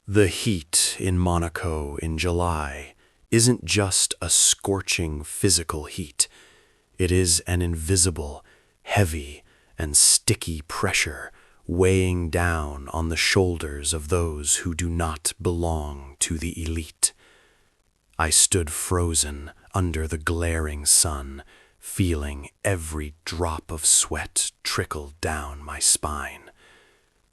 The heat in Monaco in July isn't just a scorching physical heat. It is an invisible, heavy, and sticky pressure weighing down on the shoulders of those who do not belong to the elite. I stood frozen under the glaring sun, feeling every drop of sweat trickle down my spine.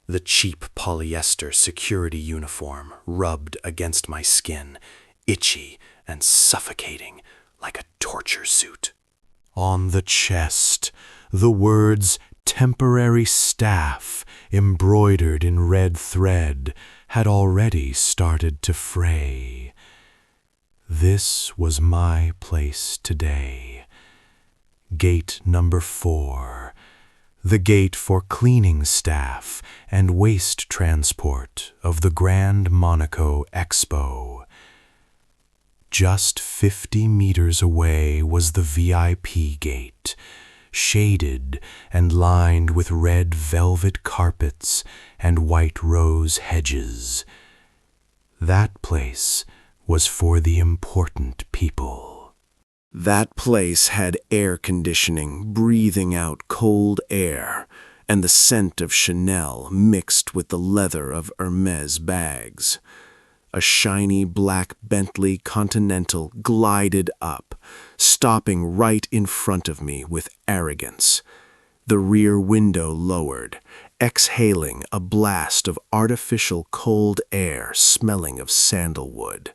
The cheap polyester security uniform rubbed against my skin, itchy and suffocating like a torture suit. On the chest, the words "temporary staff" embroidered in red thread had already started to fray. This was my place today. Gate number 4, the gate for cleaning staff and waste transport of the Grand Monaco Expo. Just 50 meters away was the VIP gate, shaded and lined with red velvet carpets and white rose hedges. That place was for the important people. That place had air conditioning breathing out cold air, and the scent of Chanel mixed with the leather of Hermes bags. A shiny black Bentley Continental glided up, stopping right in front of me with arrogance. The rear window lowered, exhaling a blast of artificial cold air smelling of sandalwood.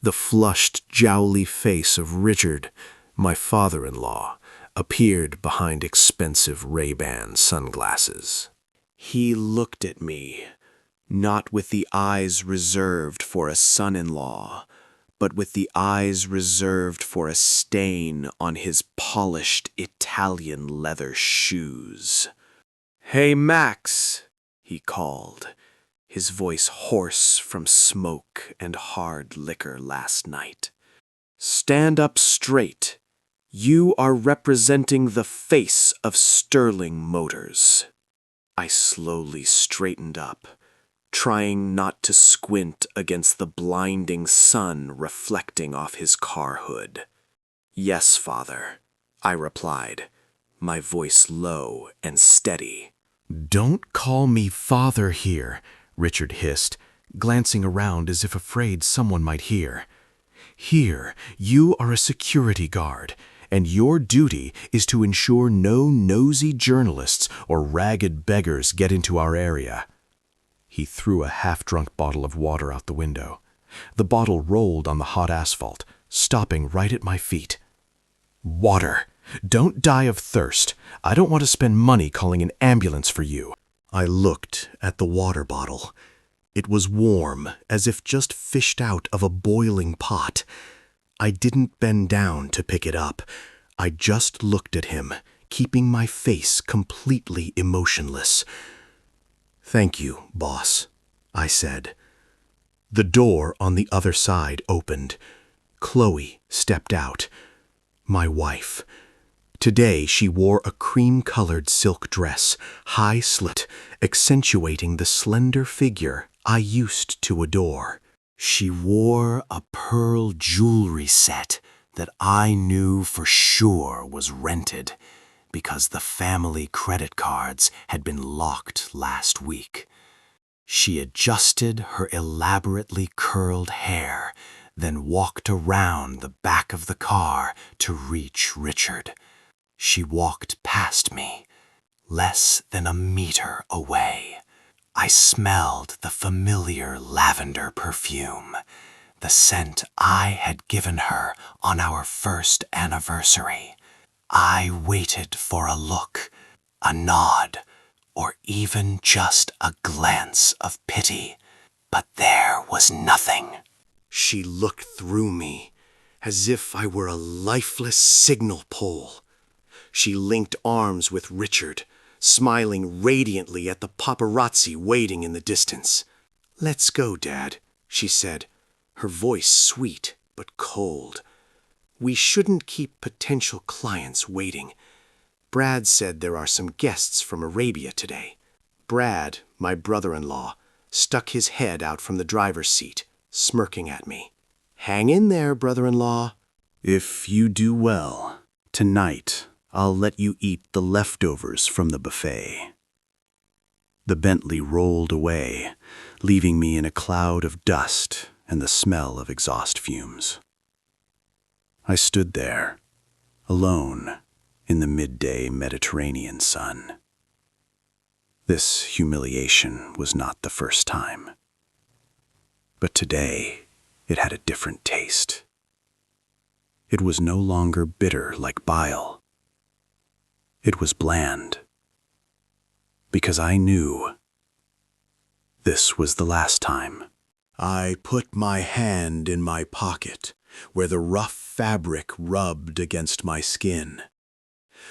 The flushed, jowly face of Richard, my father-in-law, appeared behind expensive Ray-Ban sunglasses. He looked at me, not with the eyes reserved for a son-in-law, but with the eyes reserved for a stain on his polished Italian leather shoes. "Hey, Max," he called, his voice hoarse from smoke and hard liquor last night. "Stand up straight. You are representing the face of Sterling Motors." I slowly straightened up, trying not to squint against the blinding sun reflecting off his car hood. "Yes, father," I replied, my voice low and steady. "Don't call me father here," Richard hissed, glancing around as if afraid someone might hear. "Here, you are a security guard, and your duty is to ensure no nosy journalists or ragged beggars get into our area." He threw a half-drunk bottle of water out the window. The bottle rolled on the hot asphalt, stopping right at my feet. "Water! Don't die of thirst. I don't want to spend money calling an ambulance for you." I looked at the water bottle. It was warm, as if just fished out of a boiling pot. I didn't bend down to pick it up. I just looked at him, keeping my face completely emotionless. "Thank you, boss," I said. The door on the other side opened. Chloe stepped out. My wife. Today she wore a cream-colored silk dress, high-slit, accentuating the slender figure I used to adore. She wore a pearl jewelry set that I knew for sure was rented because the family credit cards had been locked last week. She adjusted her elaborately curled hair, then walked around the back of the car to reach Richard. She walked past me, less than a meter away. I smelled the familiar lavender perfume, the scent I had given her on our first anniversary. I waited for a look, a nod, or even just a glance of pity, but there was nothing. She looked through me, as if I were a lifeless signal pole. She linked arms with Richard, smiling radiantly at the paparazzi waiting in the distance. "Let's go, Dad," she said, her voice sweet but cold. "We shouldn't keep potential clients waiting. Brad said there are some guests from Arabia today." Brad, my brother-in-law, stuck his head out from the driver's seat, smirking at me. "Hang in there, brother-in-law. If you do well, tonight I'll let you eat the leftovers from the buffet." The Bentley rolled away, leaving me in a cloud of dust and the smell of exhaust fumes. I stood there, alone, in the midday Mediterranean sun. This humiliation was not the first time. But today, it had a different taste. It was no longer bitter like bile. It was bland. Because I knew this was the last time. I put my hand in my pocket, where the rough fabric rubbed against my skin.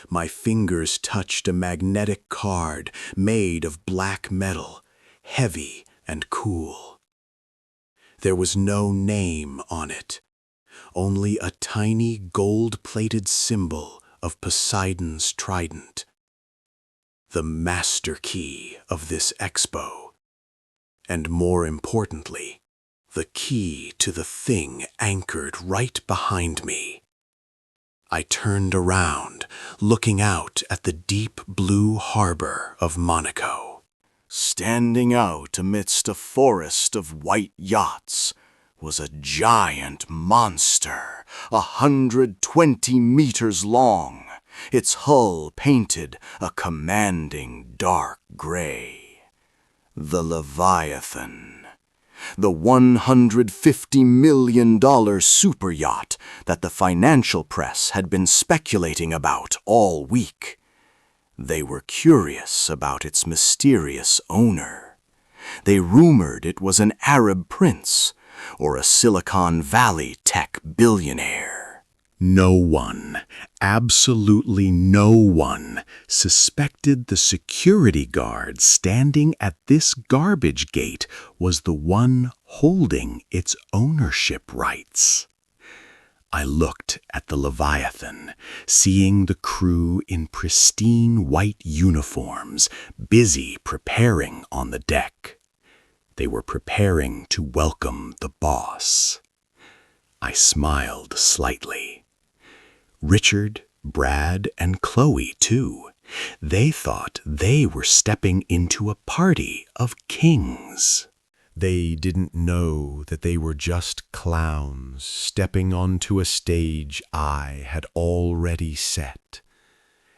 My fingers touched a magnetic card made of black metal, heavy and cool. There was no name on it, only a tiny gold-plated symbol of Poseidon's trident. The master key of this expo, and more importantly, the key to the thing anchored right behind me. I turned around, looking out at the deep blue harbor of Monaco. Standing out amidst a forest of white yachts was a giant monster, 120 meters long, its hull painted a commanding dark gray. The Leviathan, the $150 million super yacht that the financial press had been speculating about all week. They were curious about its mysterious owner. They rumored it was an Arab prince or a Silicon Valley tech billionaire. No one, absolutely no one, suspected the security guard standing at this garbage gate was the one holding its ownership rights. I looked at the Leviathan, seeing the crew in pristine white uniforms, busy preparing on the deck. They were preparing to welcome the boss. I smiled slightly. Richard, Brad, and Chloe, too. They thought they were stepping into a party of kings. They didn't know that they were just clowns stepping onto a stage I had already set,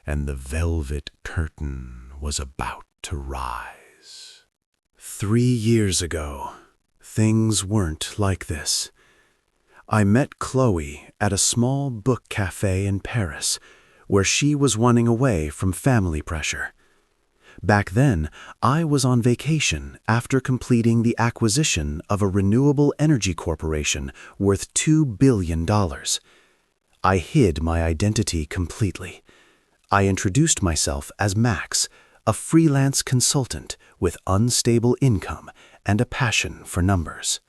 and the velvet curtain was about to rise. 3 years ago, things weren't like this. I met Chloe at a small book cafe in Paris, where she was running away from family pressure. Back then, I was on vacation after completing the acquisition of a renewable energy corporation worth $2 billion. I hid my identity completely. I introduced myself as Max, a freelance consultant with unstable income and a passion for numbers.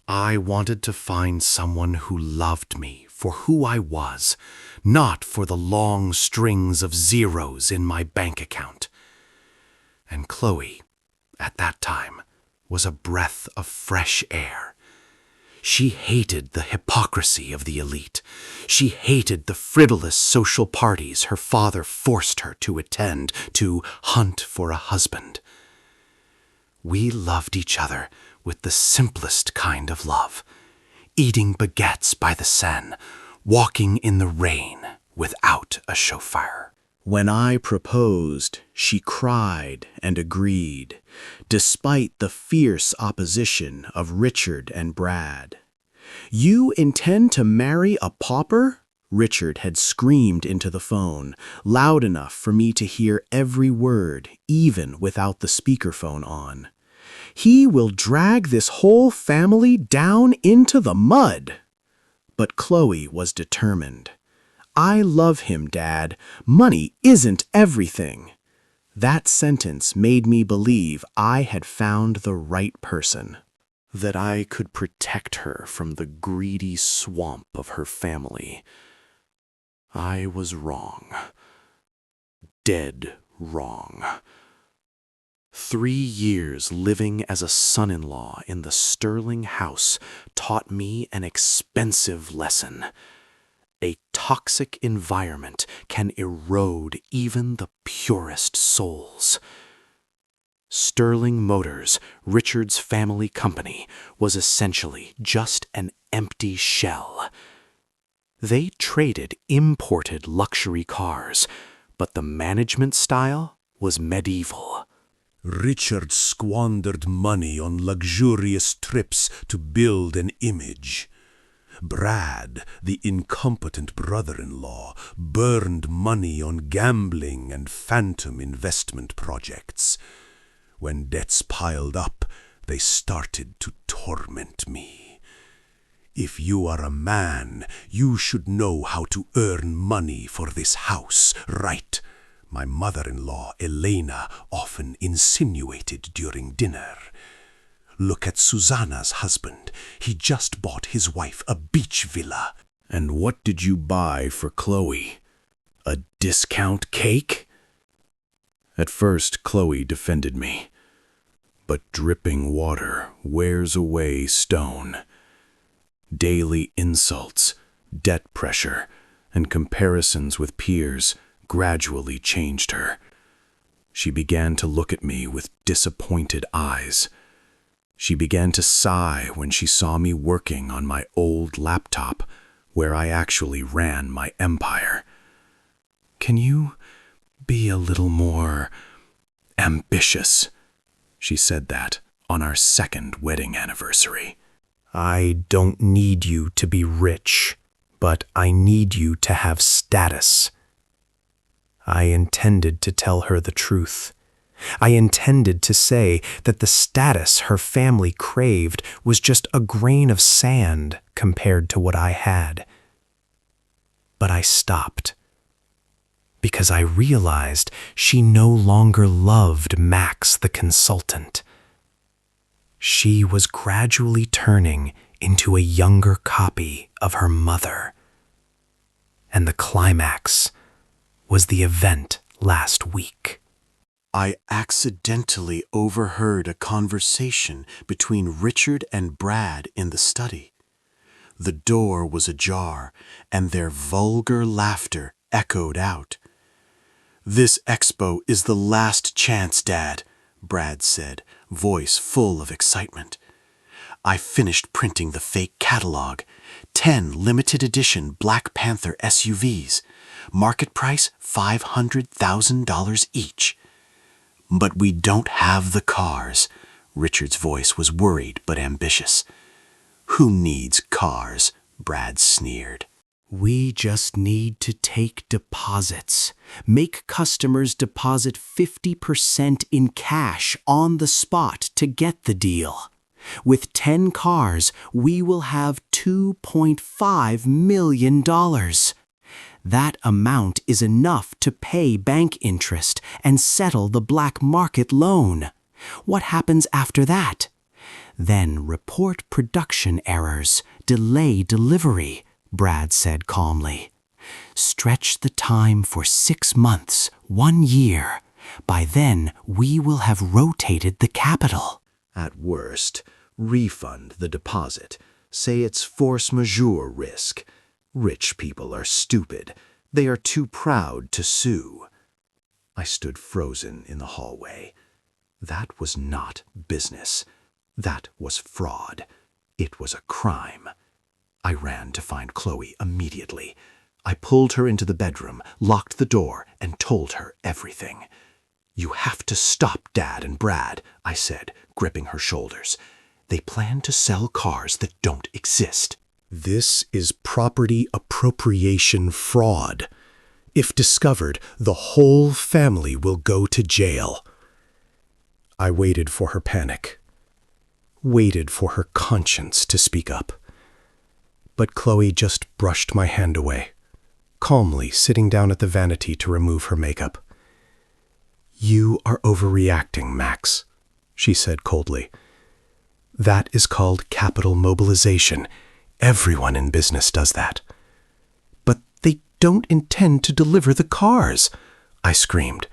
I wanted to find someone who loved me for who I was, not for the long strings of zeros in my bank account. And Chloe, at that time, was a breath of fresh air. She hated the hypocrisy of the elite. She hated the frivolous social parties her father forced her to attend to hunt for a husband. We loved each other with the simplest kind of love, eating baguettes by the Seine, walking in the rain without a chauffeur. When I proposed, she cried and agreed, despite the fierce opposition of Richard and Brad. "You intend to marry a pauper?" Richard had screamed into the phone, loud enough for me to hear every word, even without the speakerphone on. "He will drag this whole family down into the mud." But Chloe was determined. "I love him, Dad. Money isn't everything." That sentence made me believe I had found the right person, that I could protect her from the greedy swamp of her family. I was wrong. Dead wrong. 3 years living as a son-in-law in the Sterling house taught me an expensive lesson. A toxic environment can erode even the purest souls. Sterling Motors, Richard's family company, was essentially just an empty shell. They traded imported luxury cars, but the management style was medieval. Richard squandered money on luxurious trips to build an image. Brad, the incompetent brother-in-law, burned money on gambling and phantom investment projects. When debts piled up, they started to torment me. If you are a man, you should know how to earn money for this house, right? My mother-in-law, Elena, often insinuated during dinner. Look at Susanna's husband. He just bought his wife a beach villa. And what did you buy for Chloe? A discount cake? At first, Chloe defended me. But dripping water wears away stone. Daily insults, debt pressure, and comparisons with peers gradually changed her. She began to look at me with disappointed eyes. She began to sigh when she saw me working on my old laptop, where I actually ran my empire. Can you be a little more ambitious? She said that on our 2nd wedding anniversary. I don't need you to be rich, but I need you to have status. I intended to tell her the truth. I intended to say that the status her family craved was just a grain of sand compared to what I had. But I stopped, because I realized she no longer loved Max the consultant. She was gradually turning into a younger copy of her mother. And the climax was the event last week. I accidentally overheard a conversation between Richard and Brad in the study. The door was ajar, and their vulgar laughter echoed out. "This expo is the last chance, Dad," Brad said, voice full of excitement. "I finished printing the fake catalog. 10 limited edition Black Panther SUVs. Market price $500,000 each. But we don't have the cars." Richard's voice was worried but ambitious. "Who needs cars?" Brad sneered. "We just need to take deposits. Make customers deposit 50% in cash on the spot to get the deal. With 10 cars, we will have $2.5 million. That amount is enough to pay bank interest and settle the black market loan. What happens after that? Then report production errors, delay delivery," Brad said calmly. "Stretch the time for 6 months, 1 year. By then, we will have rotated the capital. At worst, refund the deposit. Say it's force majeure risk. Rich people are stupid. They are too proud to sue." I stood frozen in the hallway. That was not business. That was fraud. It was a crime. I ran to find Chloe immediately. I pulled her into the bedroom, locked the door, and told her everything. "You have to stop Dad and Brad," I said, gripping her shoulders. "They plan to sell cars that don't exist. This is property appropriation fraud. If discovered, the whole family will go to jail." I waited for her panic, waited for her conscience to speak up. But Chloe just brushed my hand away, calmly sitting down at the vanity to remove her makeup. "You are overreacting, Max," she said coldly. "That is called capital mobilization. Everyone in business does that." "But they don't intend to deliver the cars," I screamed.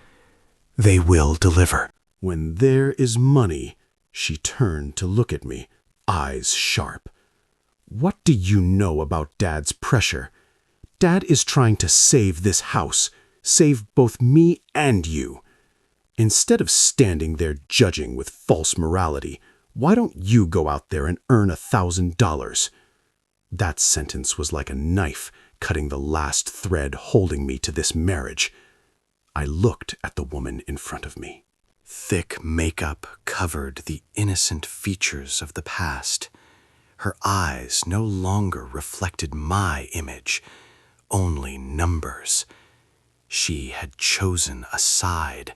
"They will deliver," When there is money, she turned to look at me, eyes sharp. What do you know about Dad's pressure? Dad is trying to save this house, save both me and you. Instead of standing there judging with false morality, why don't you go out there and earn $1,000? That sentence was like a knife cutting the last thread holding me to this marriage. I looked at the woman in front of me. Thick makeup covered the innocent features of the past. Her eyes no longer reflected my image, only numbers. She had chosen a side,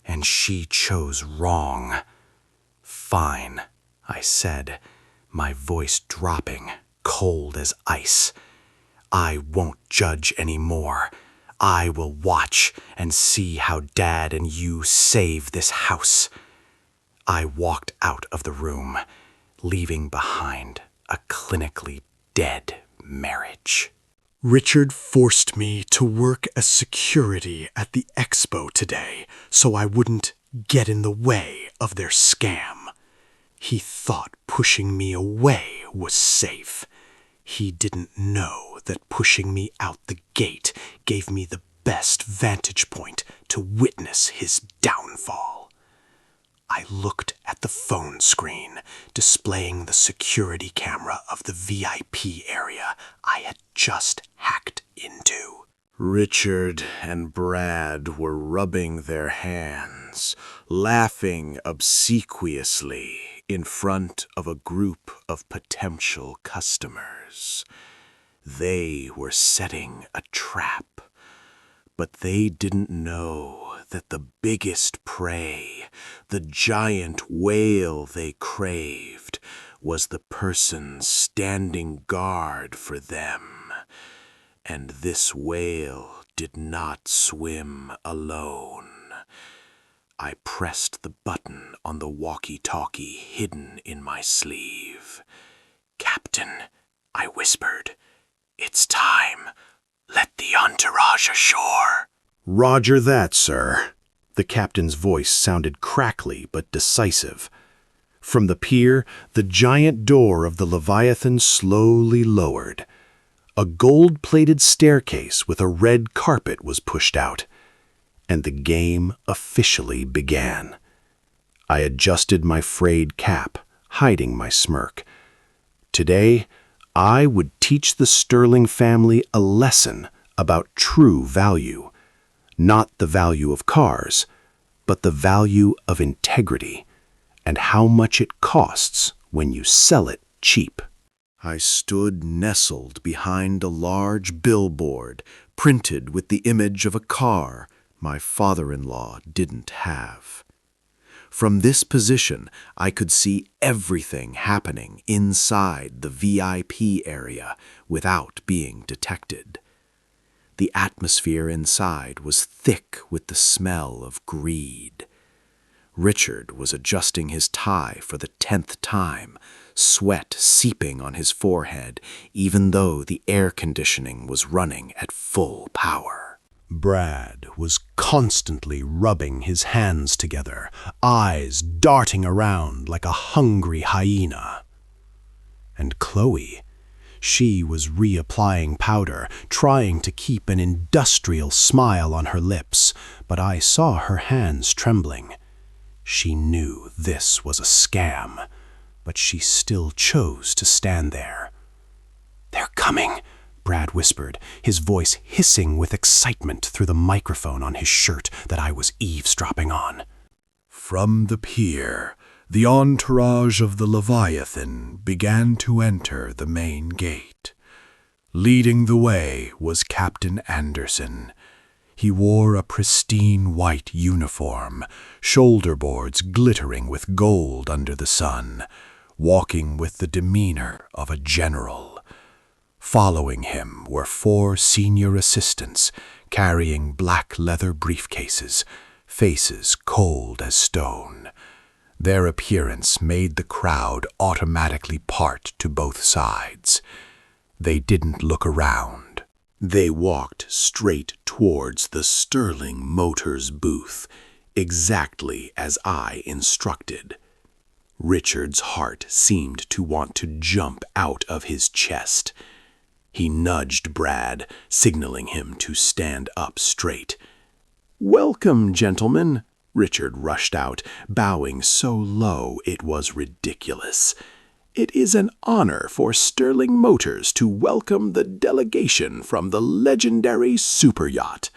and she chose wrong. Fine, I said, my voice dropping, cold as ice. I won't judge anymore. I will watch and see how Dad and you save this house. I walked out of the room, leaving behind a clinically dead marriage. Richard forced me to work as security at the expo today so I wouldn't get in the way of their scam. He thought pushing me away was safe. He didn't know that pushing me out the gate gave me the best vantage point to witness his downfall. I looked at the phone screen, displaying the security camera of the VIP area I had just hacked into. Richard and Brad were rubbing their hands, laughing obsequiously in front of a group of potential customers. They were setting a trap, but they didn't know that the biggest prey, the giant whale they craved, was the person standing guard for them. And this whale did not swim alone. I pressed the button on the walkie-talkie hidden in my sleeve. "Captain," I whispered, "it's time. Let the entourage ashore." "Roger that, sir." The captain's voice sounded crackly but decisive. From the pier, the giant door of the Leviathan slowly lowered. A gold-plated staircase with a red carpet was pushed out, and the game officially began. I adjusted my frayed cap, hiding my smirk. Today, I would teach the Sterling family a lesson about true value. Not the value of cars, but the value of integrity, and how much it costs when you sell it cheap. I stood nestled behind a large billboard printed with the image of a car my father-in-law didn't have. From this position, I could see everything happening inside the VIP area without being detected. The atmosphere inside was thick with the smell of greed. Richard was adjusting his tie for the 10th time, sweat seeping on his forehead, even though the air conditioning was running at full power. Brad was constantly rubbing his hands together, eyes darting around like a hungry hyena. And Chloe, she was reapplying powder, trying to keep an industrial smile on her lips, but I saw her hands trembling. She knew this was a scam, but she still chose to stand there. "They're coming," Brad whispered, his voice hissing with excitement through the microphone on his shirt that I was eavesdropping on. From the pier, the entourage of the Leviathan began to enter the main gate. Leading the way was Captain Anderson. He wore a pristine white uniform, shoulder boards glittering with gold under the sun, walking with the demeanor of a general. Following him were 4 senior assistants carrying black leather briefcases, faces cold as stone. Their appearance made the crowd automatically part to both sides. They didn't look around. They walked straight towards the Sterling Motors booth, exactly as I instructed. Richard's heart seemed to want to jump out of his chest. He nudged Brad, signaling him to stand up straight. "Welcome, gentlemen," Richard rushed out, bowing so low it was ridiculous. "It is an honor for Sterling Motors to welcome the delegation from the legendary super yacht."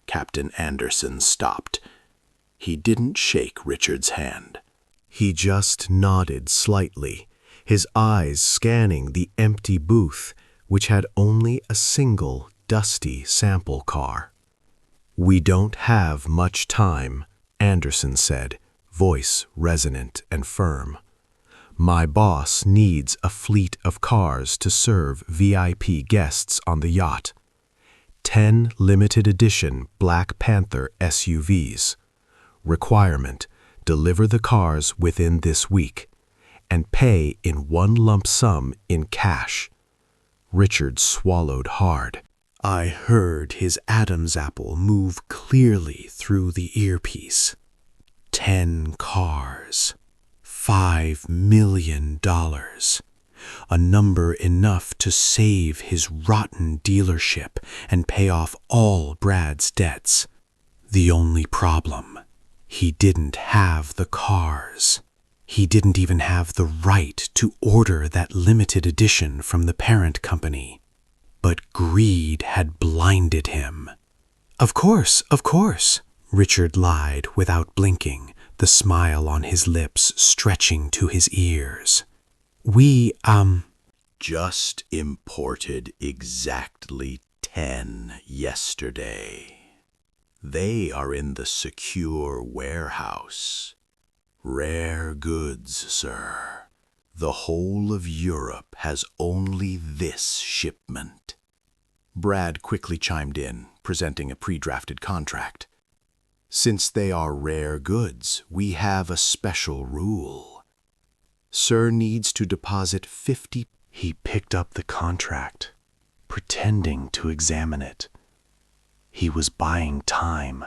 Captain Anderson stopped. He didn't shake Richard's hand. He just nodded slightly, his eyes scanning the empty booth, which had only a single dusty sample car. "We don't have much time," Anderson said, voice resonant and firm. "My boss needs a fleet of cars to serve VIP guests on the yacht. 10 limited edition Black Panther SUVs. Requirement: deliver the cars within this week, and pay in one lump sum in cash." Richard swallowed hard. I heard his Adam's apple move clearly through the earpiece. 10 cars. $5 million. A number enough to save his rotten dealership and pay off all Brad's debts. The only problem: he didn't have the cars. He didn't even have the right to order that limited edition from the parent company. But greed had blinded him. Of course," Richard lied without blinking, the smile on his lips stretching to his ears. "We, Just imported exactly 10 yesterday. They are in the secure warehouse. Rare goods, sir. The whole of Europe has only this shipment." Brad quickly chimed in, presenting a pre-drafted contract. "Since they are rare goods, we have a special rule. Sir needs to deposit 50." He picked up the contract, pretending to examine it. He was buying time.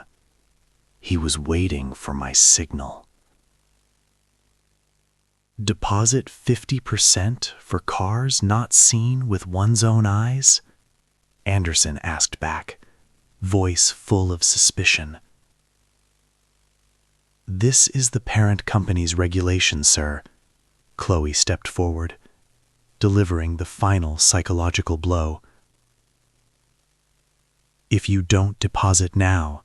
He was waiting for my signal. "Deposit 50% for cars not seen with one's own eyes?" Anderson asked back, voice full of suspicion. "This is the parent company's regulation, sir." Chloe stepped forward, delivering the final psychological blow. "If you don't deposit now,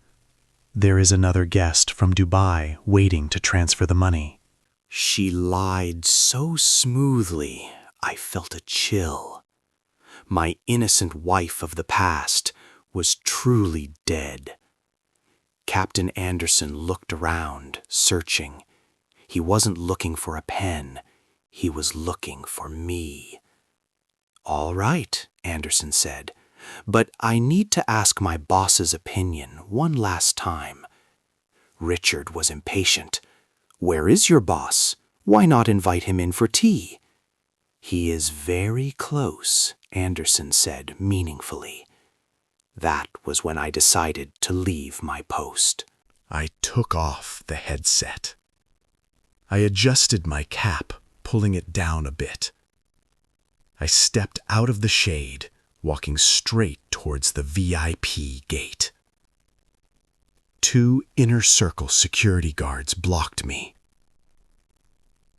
there is another guest from Dubai waiting to transfer the money." She lied so smoothly, I felt a chill. My innocent wife of the past was truly dead. Captain Anderson looked around, searching. He wasn't looking for a pen. He was looking for me. "All right," Anderson said, "but I need to ask my boss's opinion one last time." Richard was impatient. "Where is your boss? Why not invite him in for tea?" "He is very close," Anderson said meaningfully. That was when I decided to leave my post. I took off the headset. I adjusted my cap, pulling it down a bit. I stepped out of the shade, walking straight towards the VIP gate. 2 inner circle security guards blocked me.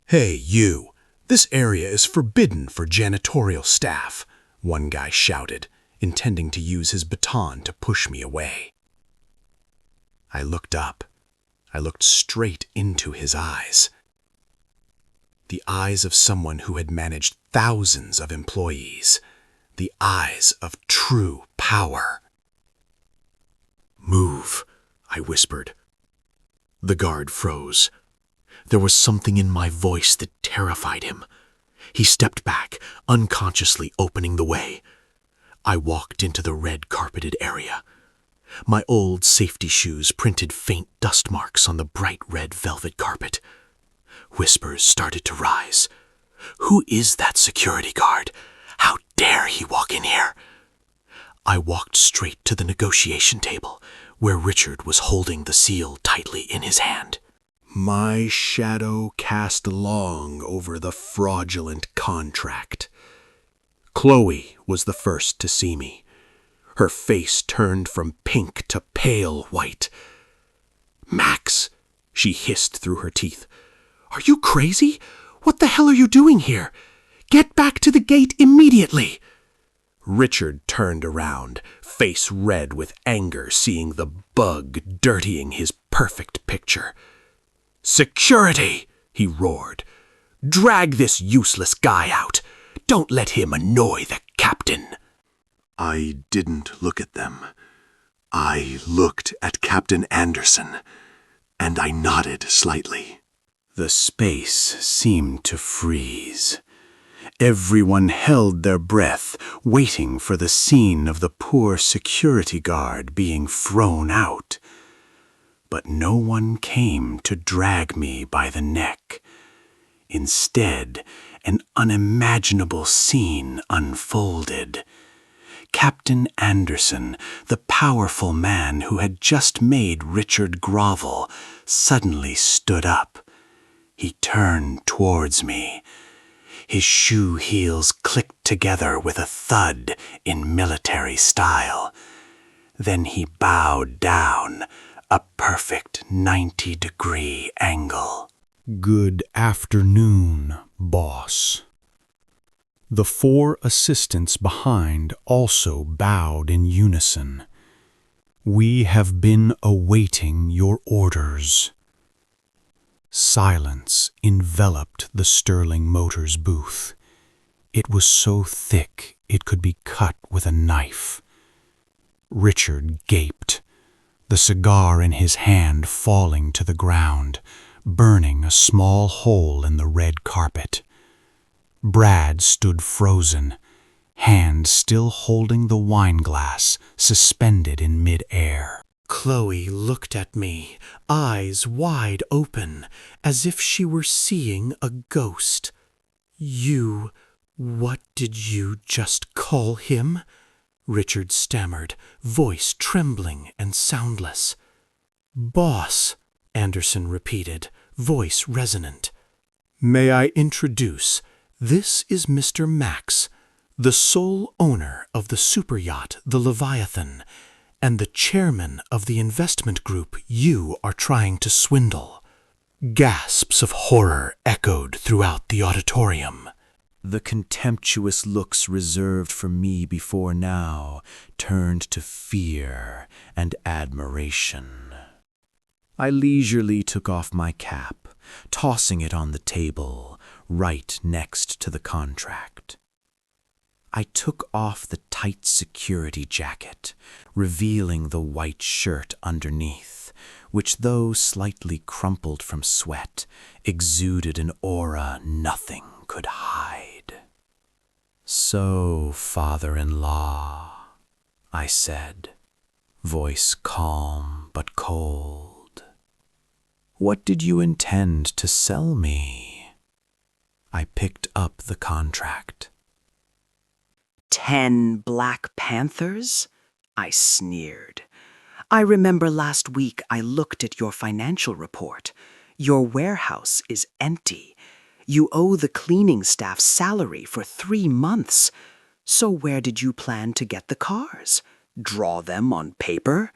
"Hey, you! This area is forbidden for janitorial staff," one guy shouted, intending to use his baton to push me away. I looked up. I looked straight into his eyes. The eyes of someone who had managed thousands of employees. The eyes of true power. "Move," I whispered. The guard froze. There was something in my voice that terrified him. He stepped back, unconsciously opening the way. I walked into the red-carpeted area. My old safety shoes printed faint dust marks on the bright red velvet carpet. Whispers started to rise. "Who is that security guard? How dare he walk in here?" I walked straight to the negotiation table, where Richard was holding the seal tightly in his hand. My shadow cast long over the fraudulent contract. Chloe was the first to see me. Her face turned from pink to pale white. "Max," she hissed through her teeth. "Are you crazy? What the hell are you doing here? Get back to the gate immediately!" Richard turned around, face red with anger, seeing the bug dirtying his perfect picture. "Security!" he roared. "Drag this useless guy out. Don't let him annoy the captain." I didn't look at them. I looked at Captain Anderson, and I nodded slightly. The space seemed to freeze. Everyone held their breath, waiting for the scene of the poor security guard being thrown out. But no one came to drag me by the neck. Instead, an unimaginable scene unfolded. Captain Anderson, the powerful man who had just made Richard grovel, suddenly stood up. He turned towards me. His shoe heels clicked together with a thud in military style. Then he bowed down, a perfect 90-degree angle. "Good afternoon, boss." The 4 assistants behind also bowed in unison. "We have been awaiting your orders." Silence enveloped the Sterling Motors booth. It was so thick it could be cut with a knife. Richard gaped, the cigar in his hand falling to the ground, burning a small hole in the red carpet. Brad stood frozen, hand still holding the wineglass suspended in mid-air. Chloe looked at me, eyes wide open, as if she were seeing a ghost. What did you just call him?" Richard stammered, voice trembling and soundless. "Boss," Anderson repeated, voice resonant. "May I introduce? This is Mr. Max, the sole owner of the super yacht, the Leviathan, and the chairman of the investment group you are trying to swindle." Gasps of horror echoed throughout the auditorium. The contemptuous looks reserved for me before now turned to fear and admiration. I leisurely took off my cap, tossing it on the table, right next to the contract. I took off the tight security jacket, revealing the white shirt underneath, which, though slightly crumpled from sweat, exuded an aura nothing could hide. "So, father-in-law," I said, voice calm but cold, "what did you intend to sell me?" I picked up the contract. 10 Black Panthers? I sneered. "I remember last week I looked at your financial report. Your warehouse is empty. You owe the cleaning staff salary for 3 months. So where did you plan to get the cars? Draw them on paper?"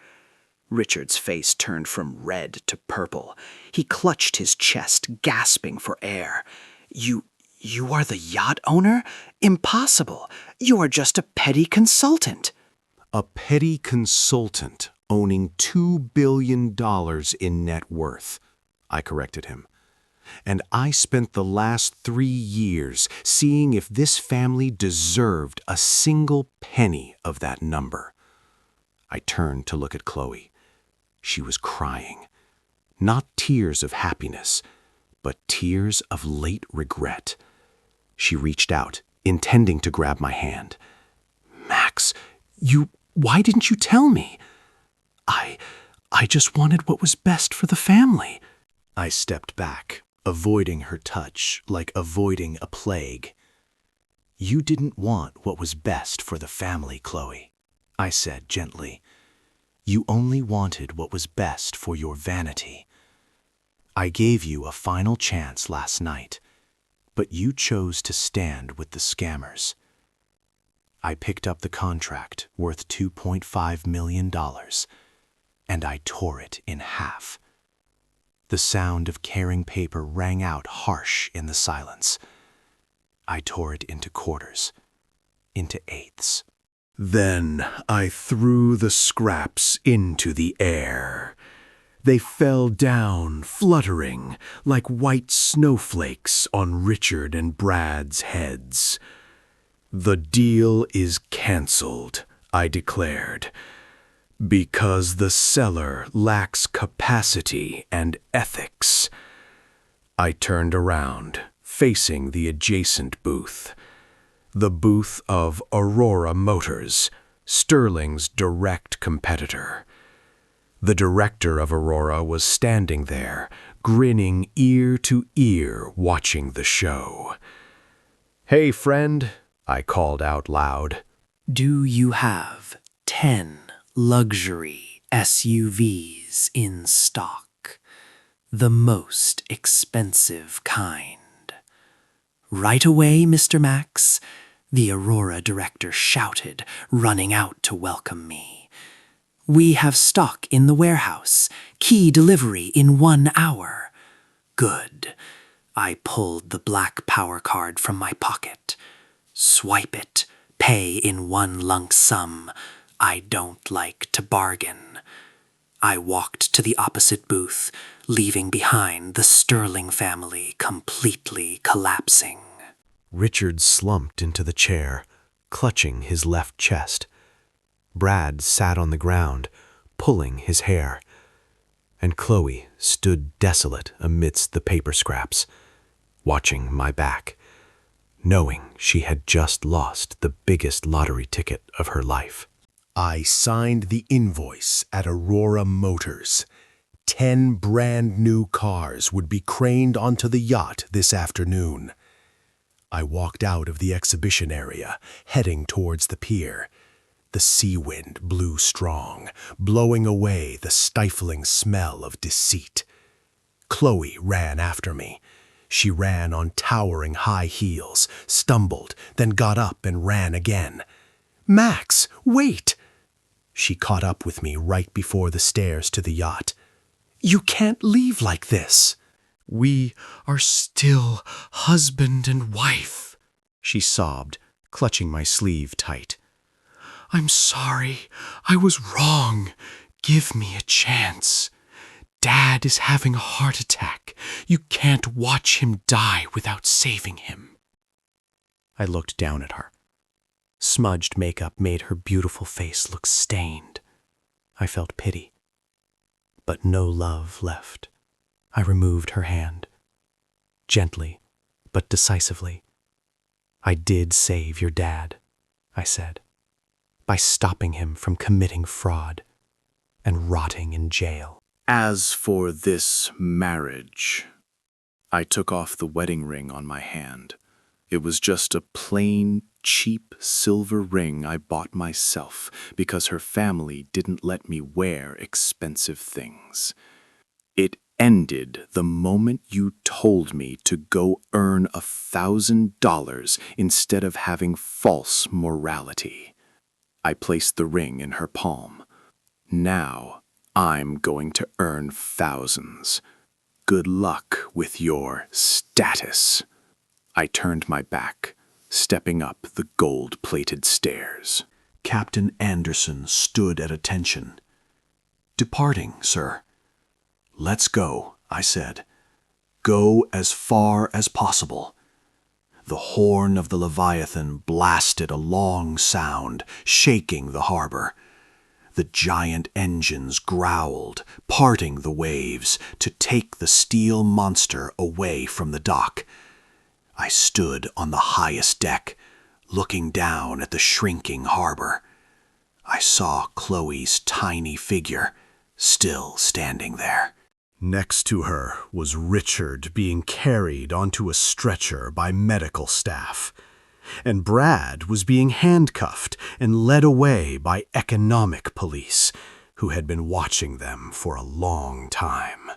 Richard's face turned from red to purple. He clutched his chest, gasping for air. You are the yacht owner? Impossible. You are just a petty consultant." A petty consultant owning $2 billion in net worth, I corrected him. And I spent the last 3 years seeing if this family deserved a single penny of that number. I turned to look at Chloe. She was crying. Not tears of happiness, but tears of late regret. She reached out, intending to grab my hand. "Max, why didn't you tell me?" I just wanted what was best for the family." I stepped back, avoiding her touch like avoiding a plague. "You didn't want what was best for the family, Chloe," I said gently. You only wanted what was best for your vanity. I gave you a final chance last night, but you chose to stand with the scammers. I picked up the contract worth $2.5 million, and I tore it in half. The sound of tearing paper rang out harsh in the silence. I tore it into quarters, into eighths. Then I threw the scraps into the air. They fell down, fluttering, like white snowflakes on Richard and Brad's heads. "The deal is cancelled," I declared, "because the seller lacks capacity and ethics." I turned around, facing the adjacent booth. The booth of Aurora Motors, Sterling's direct competitor. The director of Aurora was standing there, grinning ear to ear, watching the show. "Hey, friend," I called out loud. Do you have 10 luxury SUVs in stock? The most expensive kind. Right away, Mr. Max, the Aurora director shouted, running out to welcome me. We have stock in the warehouse. Key delivery in 1 hour. Good. I pulled the black power card from my pocket. Swipe it. Pay in one lump sum. I don't like to bargain. I walked to the opposite booth, leaving behind the Sterling family completely collapsing. Richard slumped into the chair, clutching his left chest. Brad sat on the ground, pulling his hair, and Chloe stood desolate amidst the paper scraps, watching my back, knowing she had just lost the biggest lottery ticket of her life. I signed the invoice at Aurora Motors. 10 brand new cars would be craned onto the yacht this afternoon. I walked out of the exhibition area, heading towards the pier. The sea wind blew strong, blowing away the stifling smell of deceit. Chloe ran after me. She ran on towering high heels, stumbled, then got up and ran again. "Max, wait!" She caught up with me right before the stairs to the yacht. "You can't leave like this." "We are still husband and wife," she sobbed, clutching my sleeve tight. "I'm sorry. I was wrong. Give me a chance. Dad is having a heart attack. You can't watch him die without saving him." I looked down at her. Smudged makeup made her beautiful face look stained. I felt pity, but no love left. I removed her hand. Gently, but decisively. "I did save your dad," I said, "by stopping him from committing fraud and rotting in jail." As for this marriage, I took off the wedding ring on my hand. It was just a plain, cheap silver ring I bought myself because her family didn't let me wear expensive things. It ended the moment you told me to go earn $1,000 instead of having false morality. I placed the ring in her palm. Now I'm going to earn thousands. Good luck with your status. I turned my back, stepping up the gold-plated stairs. Captain Anderson stood at attention. "Departing, sir." "Let's go," I said. "Go as far as possible." The horn of the Leviathan blasted a long sound, shaking the harbor. The giant engines growled, parting the waves to take the steel monster away from the dock. I stood on the highest deck, looking down at the shrinking harbor. I saw Chloe's tiny figure, still standing there. Next to her was Richard being carried onto a stretcher by medical staff, and Brad was being handcuffed and led away by economic police, who had been watching them for a long time.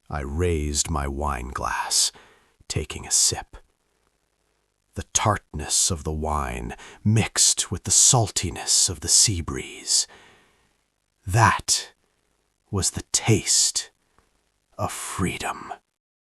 I raised my wine glass, taking a sip. The tartness of the wine mixed with the saltiness of the sea breeze. That was the taste of freedom.